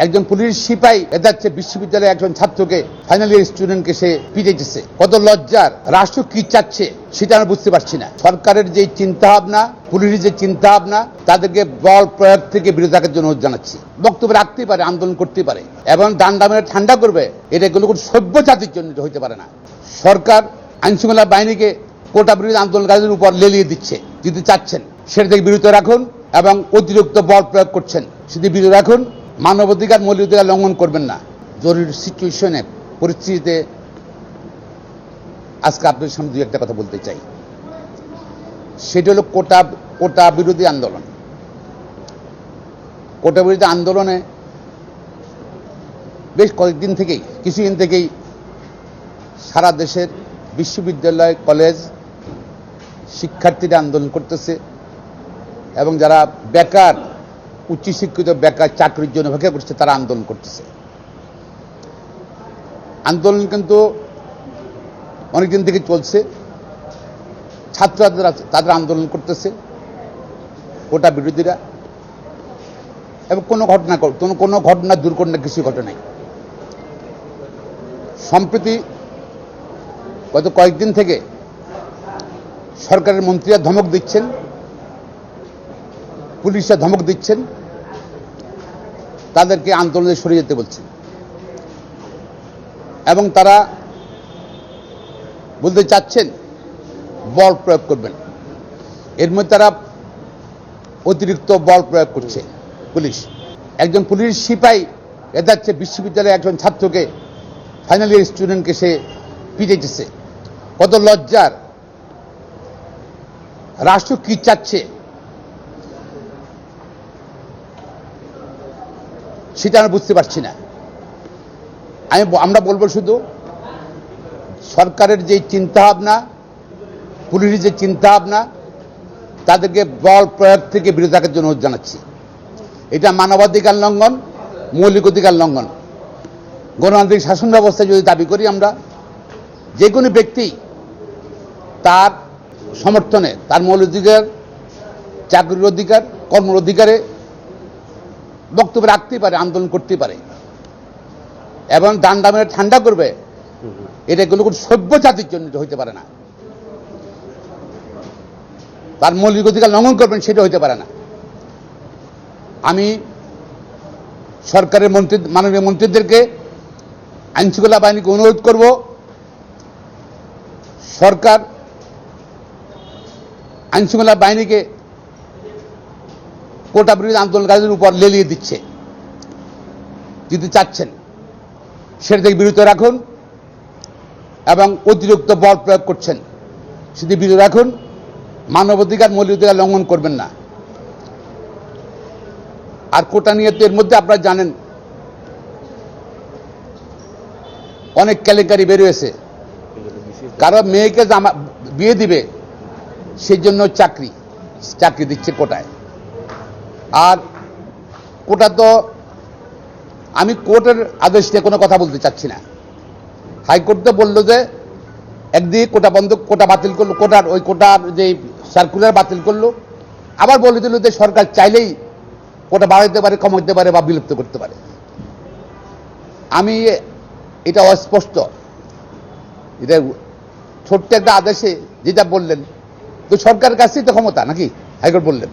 একজন পুলিশ সিপাহী যাচ্ছে বিশ্ববিদ্যালয়ের একজন ছাত্রকে ফাইনাল ইয়ার স্টুডেন্টকে সে পিটাইতেছে। কত লজ্জার! রাষ্ট্র কি চাচ্ছে সেটা আমরা বুঝতে পারছি না। সরকারের যে চিন্তা ভাবনা, পুলিশের যে চিন্তা ভাবনা, তাদেরকে বল প্রয়োগ থেকে বিরত থাকার জন্য জানাচ্ছি। বক্তব্য রাখতে পারে, আন্দোলন করতে পারে এবং ডান্ডা মেরে ঠান্ডা করবে, এটা কোনো সভ্য জাতির জন্য হইতে পারে না। সরকার আইনশৃঙ্খলা বাহিনীকে কোটা বিরোধী আন্দোলনকারীদের উপর লেলিয়ে দিতে চাচ্ছেন, সেটা থেকে বিরত রাখুন এবং অতিরিক্ত বল প্রয়োগ করছেন, সেটি বিরত রাখুন। মানবাধিকার, মৌলিক অধিকার লঙ্ঘন করবেন না। জরুরি সিচুয়েশনে, পরিস্থিতিতে আজকে আপনাদের সামনে দুই একটা কথা বলতে চাই। সেটা হলো কোটা বিরোধী আন্দোলন। কোটা বিরোধী আন্দোলনে বেশ কিছুদিন থেকেই সারা দেশের বিশ্ববিদ্যালয়, কলেজ শিক্ষার্থীরা আন্দোলন করতেছে এবং যারা বেকার, উচ্চশিক্ষিত বেকার, চাকরির জন্য অপেক্ষা করছে, তারা আন্দোলন করতেছে। আন্দোলন কিন্তু অনেকদিন থেকে চলছে। ছাত্ররা তাদের আন্দোলন করতেছে, কোটা বিরোধীরা, এবং কোনো ঘটনা দুর্ঘটনা কিছু ঘটে নাই। সম্প্রতি গত কয়েকদিন থেকে সরকারের মন্ত্রীরা ধমক দিচ্ছেন, পুলিশরা ধমক দিচ্ছেন, তাদেরকে আন্দোলনে সরে যেতে বলছেন এবং তারা বলতে চাচ্ছেন বল প্রয়োগ করবেন। এর মধ্যে তারা অতিরিক্ত বল প্রয়োগ করছে। পুলিশ একজন পুলিশ সিপাহী যাচ্ছে বিশ্ববিদ্যালয়ের একজন ছাত্রকে ফাইনাল ইয়ার স্টুডেন্টকে সে পিটাইতেছে। কত লজ্জার! রাষ্ট্র কি চাচ্ছে সেটা আমরা বুঝতে পারছি না। আমরা বলবো শুধু সরকারের যে চিন্তা ভাবনা, পুলিশের যে চিন্তা ভাবনা, তাদেরকে বল প্রয়োগ থেকে বিরত থাকার জন্য জানাচ্ছি। এটা মানবাধিকার লঙ্ঘন, মৌলিক অধিকার লঙ্ঘন। গণতান্ত্রিক শাসন ব্যবস্থায় যদি দাবি করি আমরা, যে কোনো ব্যক্তি তার সমর্থনে তার মৌলিক অধিকার, চাকরির অধিকার, কর্মের অধিকারে বক্তব্য রাখতে পারে, আন্দোলন করতে পারে এবং ডান্ডা মেরে ঠান্ডা করবে, এটা কোনো সভ্য জাতির জন্য হইতে পারে না। তার মৌলিক অধিকার লঙ্ঘন করবেন, সেটা হইতে পারে না। আমি সরকারের মাননীয় মন্ত্রীদেরকে, আইনশৃঙ্খলা বাহিনীকে অনুরোধ করব, সরকার আইনশৃঙ্খলা বাহিনীকে কোটা বিরোধী আন্দোলনকারীদের উপর লেলিয়ে দিতে চাচ্ছেন, সেটা থেকে বিরত রাখুন এবং অতিরিক্ত বল প্রয়োগ করছেন, সেটি বিরত রাখুন। মানবাধিকার, মৌলিক অধিকার লঙ্ঘন করবেন না। আর কোটা নিয়ে তো এর মধ্যে আপনারা জানেন অনেক কেলেঙ্কারি বের হয়েছে। কারো মেয়েকে বিয়ে দিবে, সেই জন্য চাকরি দিচ্ছে কোটায়। আর কোটা তো, আমি কোর্টের আদেশ নিয়ে কোনো কথা বলতে চাচ্ছি না। হাইকোর্ট তো বললো যে একদিকে কোটা বাতিল করলো, কোটার যে সার্কুলার বাতিল করলো, আবার বলে দিল যে সরকার চাইলেই কোটা বাড়াইতে পারে, কমাইতে পারে বা বিলুপ্ত করতে পারে। আমি এটা অস্পষ্ট, এটা ছোট্ট একটা আদেশে যেটা বললেন, তো সরকারের কাছেই তো ক্ষমতা নাকি? হাইকোর্ট বললেন